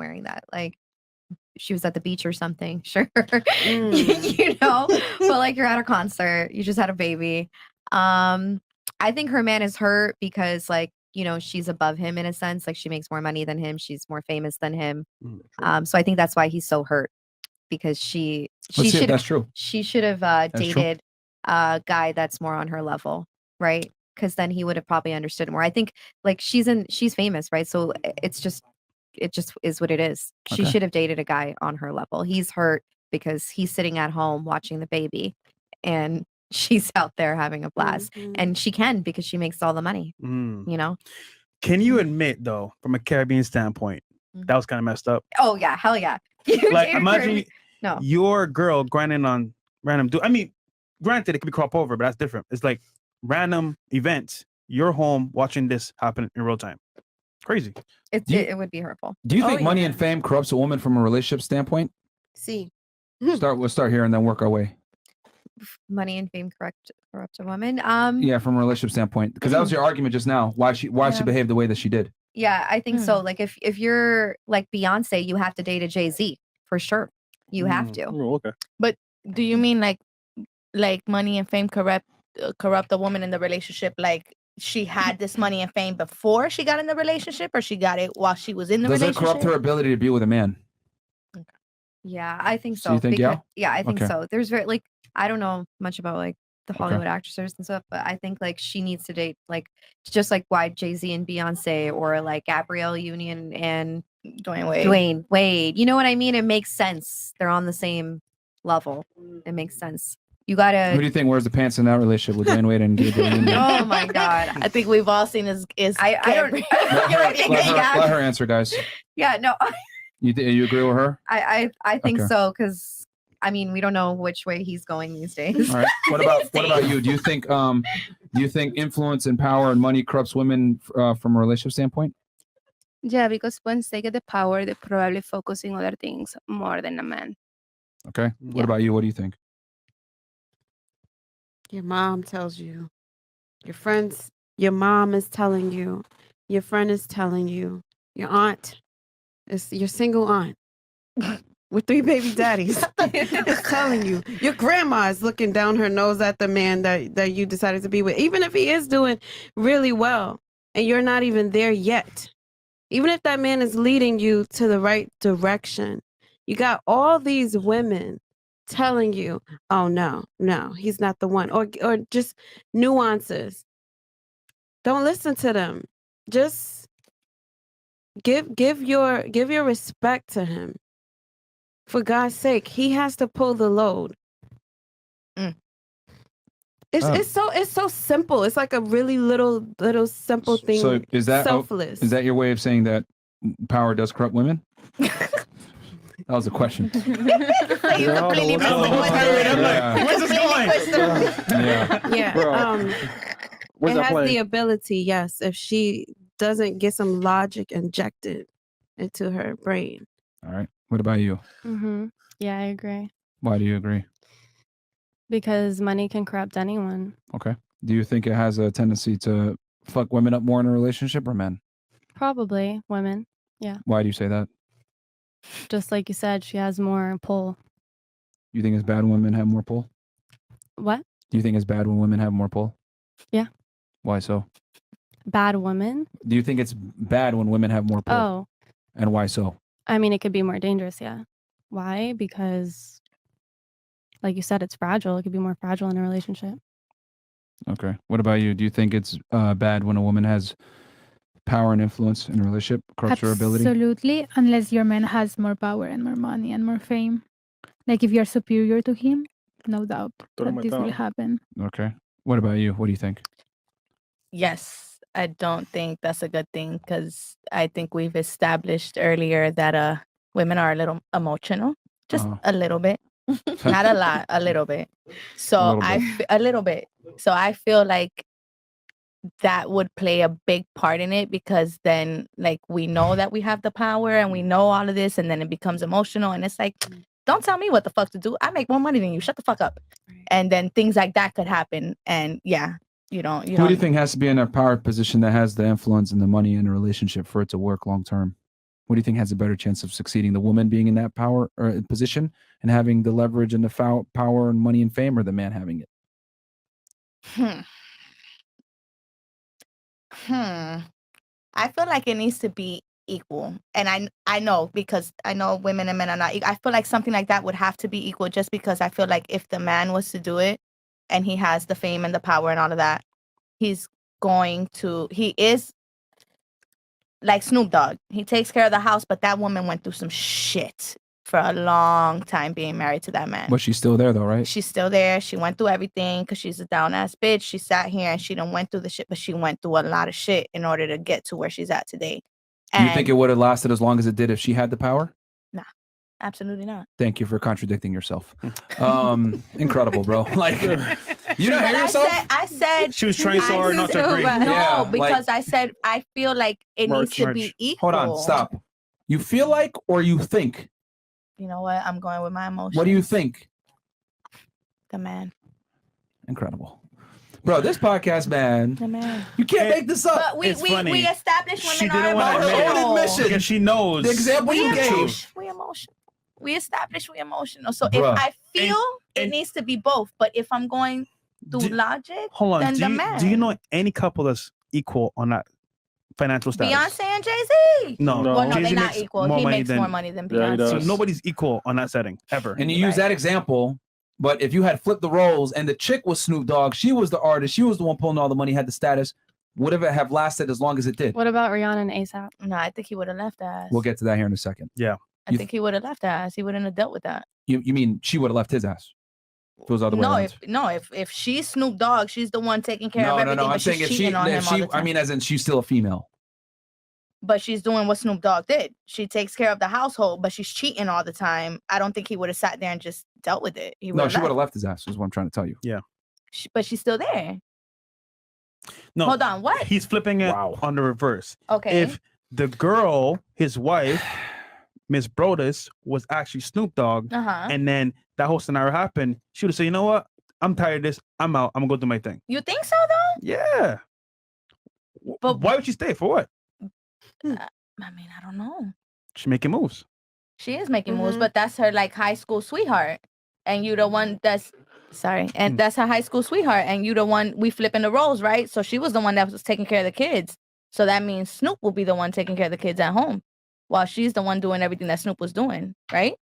wearing that. Like, she was at the beach or something. Sure. Mm. You know, but like you're at a concert, you just had a baby. I think her man is hurt because like, you know, she's above him in a sense. Like she makes more money than him. She's more famous than him. So I think that's why he's so hurt because she Let's see if should that's true. she should have true. dated a guy that's more on her level, right? Because then he would have probably understood more. I think like she's famous, right? So it just is what it is. She Okay. should have dated a guy on her level. He's hurt because he's sitting at home watching the baby and she's out there having a blast. Mhm. And she can because she makes all the money, you know? Can you admit though, from a Caribbean standpoint, that was kind of messed up? Oh yeah, hell yeah. Like imagine no. your girl grinding on random dude. I mean, granted it could be crop over, but that's different. It's like random events. You're home watching this happen in real time. Crazy. It would be hurtful. Do you think money and fame corrupts a woman from a relationship standpoint? See. We'll start here and then work our way. Money and fame corrupt a woman. Yeah, from a relationship standpoint, because that was your argument just now. Why she behaved the way that she did. Yeah, I think so. Like if you're like Beyonce, you have to date a Jay-Z for sure. You have to. Oh, okay. But do you mean like money and fame corrupt a woman in the relationship? Like she had this money and fame before she got in the relationship, or she got it while she was in the Does it relationship? corrupt her ability to be with a man? Yeah, I think so. So you think, yeah, I think Okay. so. There's like I don't know much about like the Hollywood actresses and stuff, but I think like she needs to date like just like why Jay-Z and Beyonce or like Gabrielle Union and Dwayne Wade. You know what I mean? It makes sense. They're on the same level. It makes sense. You Who do gotta. you think wears the pants in that relationship with Dwayne Wade and Gabriel Union? Oh my god! I think we've all seen is I don't. Let her answer, guys. Yeah, no, You agree with her? I think Okay. so because I mean we don't know which way he's going these days. All right. What about you? Do you think influence and power and money corrupts women from a relationship standpoint? Yeah, because once they get the power, they probably focus on other things more than a man. Okay. What Yeah. about you? What do you think? Your mom tells you. Your friends, your mom is telling you. Your friend is telling you. Your aunt, is your single aunt with 3 baby daddies is telling you. Your grandma is looking down her nose at the man that you decided to be with, even if he is doing really well and you're not even there yet. Even if that man is leading you to the right direction, you got all these women telling you, oh no, he's not the one, or just nuances. Don't listen to them. Just give your respect to him. For God's sake, he has to pull the load. It's so simple. It's like a really little simple thing. So is that selfless? Is that your way of saying that power does corrupt women? That was a question. Where's this going? Yeah. Where's it that has play? the ability, yes, if she doesn't get some logic injected into her brain. All right. What about you? Yeah, I agree. Why do you agree? Because money can corrupt anyone. Okay. Do you think it has a tendency to fuck women up more in a relationship or men? Probably women. Yeah. Why do you say that? Just like you said, she has more pull. You think it's bad when women have more pull? What? Do you think it's bad when women have more pull? Yeah. Why so? Bad women? Do you think it's bad when women have more pull? Oh, And why so? I mean, it could be more dangerous. Yeah. Why? Because, like you said, it's fragile. It could be more fragile in a relationship. Okay. What about you? Do you think it's bad when a woman has power and influence in a relationship, corrupts her ability? Absolutely, unless your man has more power and more money and more fame. Like if you're superior to him, no doubt that this will happen. Okay. What about you? What do you think? Yes, I don't think that's a good thing because I think we've established earlier that women are a little emotional, just a little bit, not a lot, a little bit. So a little bit. So I feel like that would play a big part in it because then like we know that we have the power and we know all of this and then it becomes emotional and it's like, don't tell me what the fuck to do. I make more money than you. Shut the fuck up. And then things like that could happen. And yeah, you know. Who do you think has to be in a power position that has the influence and the money in a relationship for it to work long term? What do you think has a better chance of succeeding? The woman being in that power or position and having the leverage and the power and money and fame, or the man having it? I feel like it needs to be equal. And I know, because I know women and men are not I feel like something like that would have to be equal, just because I feel like if the man was to do it and he has the fame and the power and all of that, he is like Snoop Dogg. He takes care of the house, but that woman went through some shit for a long time being married to that man. But she's still there though, right? She's still there. She went through everything because she's a down ass bitch. She sat here and she done went through the shit, but she went through a lot of shit in order to get to where she's at today. Do you think it would have lasted as long as it did if she had the power? Nah, absolutely not. Thank you for contradicting yourself. Incredible, bro. Like, you don't hear But yourself? I said She was trying so hard not to agree. no, Yeah, because like- I said I feel like it needs to be equal. Hold on, stop. You feel like or you think? You know what? I'm going with my emotions. What do you think? The man. Incredible. Bro, this podcast, man. The man. You can't make this up. But we It's funny. established women She are didn't want to Her own admit it admission. because she knows. The example We you gave. emotional. We established we emotional. So Bruh. if I feel it and- needs to be both, but if I'm going through Do- logic, Hold on. then Do the you, man. do you know any couple that's equal on that financial status? Beyonce and Jay-Z? No, No. Well, no, Jay-Z they're not makes equal. more He money makes than- more money than Yeah, he Beyonce. does. So nobody's equal on that setting ever. And you use Right. that example, but if you had flipped the roles and the chick was Snoop Dogg, she was the artist, she was the one pulling all the money, had the status, would it have lasted as long as it did? What about Rihanna and ASAP? No, I think he would have left ass. We'll get to that here in a second. I you think he would have left ass. He wouldn't have dealt with that. You mean she would have left his ass? If it was the other way No, around. if she's Snoop Dogg, she's the one taking care of No, everything. I'm but saying she's if she, cheating on him all the I time. mean, as in she's still a female. But she's doing what Snoop Dogg did. She takes care of the household, but she's cheating all the time. I don't think he would have sat there and just dealt with it. He No, would've she would have left. left his ass, is what I'm trying to tell you. But she's still there. No, Hold on, what? he's flipping it Wow. on the reverse. Okay. If the girl, his wife, Miss Brodus, was actually Snoop Dogg, Uh-huh. and then that whole scenario happened, she would have said, "You know what? I'm tired of this. I'm out. I'm gonna go do my thing." You think so though? Yeah. But- Why would she stay? For what? I mean, I don't know. She's making moves. She is making moves, Mhm. but that's her like high school sweetheart. And you the one that's sorry. And that's her high school sweetheart. And you the one we flipping the roles, right? So she was the one that was taking care of the kids. So that means Snoop will be the one taking care of the kids at home. While she's the one doing everything that Snoop was doing, right?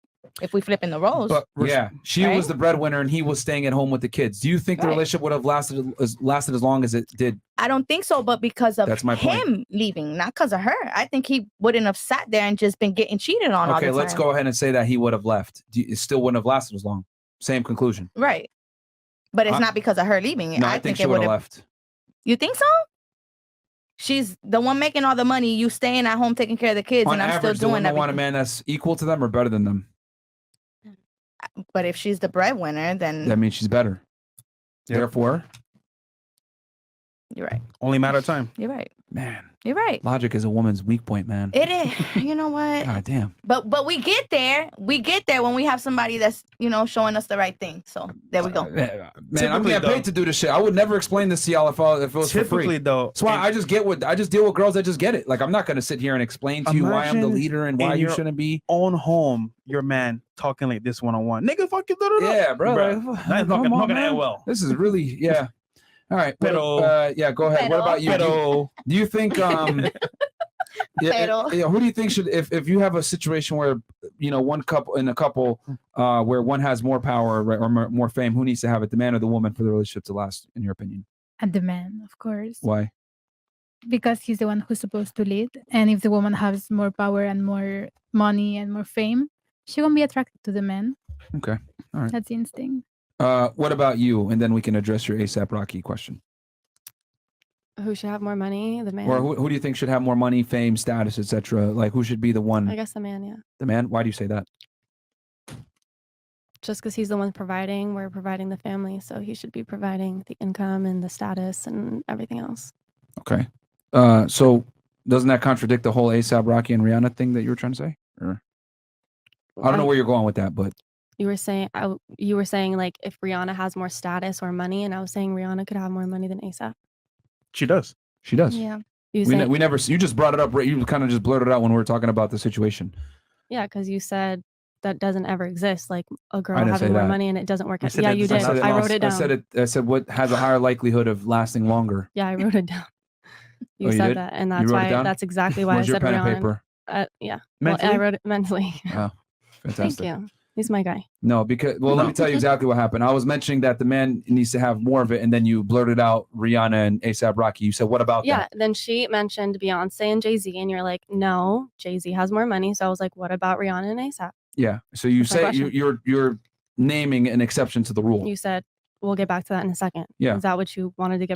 If we flipping the roles. But Yeah, she Right? was the breadwinner and he was staying at home with the kids. Do you think the Right. relationship would have lasted as long as it did? I don't think so, but because of That's my point. him leaving, not because of her. I think he wouldn't have sat there and just been getting cheated on all the Okay, time. let's go ahead and say that he would have left. It still wouldn't have lasted as long. Same conclusion. Right. But it's I- not because of her leaving. No, I think she it would would have have. left. You think so? She's the one making all the money. You staying at home taking care of the kids, On and I'm average, do still doing women want a everything. man that's equal to them or better than them? But if she's the breadwinner, then That means she's better. Yep. Therefore, you're right. only matter of time. You're right. man, You're right. logic is a woman's weak point, man. It is. You know what? God damn. But we get there. We get there when we have somebody that's showing us the right thing. So there we go. Man, I'm Typically, getting though- paid to do this shit. I would never explain this to y'all if it was for Typically, free. though, That's why I just deal with girls that just get it. Like I'm not gonna sit here and explain to you why I'm the Imagine leader and in why you your shouldn't be. own home, your man talking like this one-on-one. Nigga, fuck you. Yeah, bro. Bruh, like, That's not come on, gonna man. end well. This is really yeah. All right, Pero- yeah, go ahead. What Pero- about you? Pero Do you think Pero- who do you think should if you have a situation where one couple where one has more power, right, or more fame, who needs to have it, the man or the woman, for the relationship to last, in your opinion? And the man, of course, Why? because he's the one who's supposed to lead. And if the woman has more power and more money and more fame, she won't be attracted to the man. Okay, all right. That's the instinct. What about you? And then we can address your ASAP Rocky question. Who should have more money? The man. Or who do you think should have more money, fame, status, etc.? Like who should be the one? I guess the man, yeah. The man? Why do you say that? Just because he's the one providing, we're providing the family, so he should be providing the income and the status and everything else. Okay. So doesn't that contradict the whole ASAP Rocky and Rihanna thing that you were trying to say? Or I don't know where you're going with that, but You were saying like if Rihanna has more status or money, and I was saying Rihanna could have more money than ASAP. she does. she does. Yeah. You We, say, we never. You just brought it up. Right? You kind of just blurted it out when we were talking about the situation. yeah, because you said that doesn't ever exist. Like a girl didn't having say more that. money and it doesn't work I out. said Yeah, that you does did. not- I wrote it down. I said it. I said what has a higher likelihood of lasting longer. Yeah, I wrote it down. You Oh, you said did? that, and You that's wrote it why. down? That's exactly why Where's I your said pen and Rihanna. paper? Yeah. Mentally? Well, I wrote it mentally. Oh, Thank fantastic. you. He's my guy. No, because let me tell you exactly what happened. I was mentioning that the man needs to have more of it, and then you blurted out Rihanna and ASAP Rocky. You said, "What about Yeah. that?" Then she mentioned Beyonce and Jay-Z, and you're like, no, Jay-Z has more money. So I was like, what about Rihanna and ASAP? Yeah. So you That's my say question. you're naming an exception to the rule. You said we'll get back to that in a second. Yeah. Is that what you wanted to get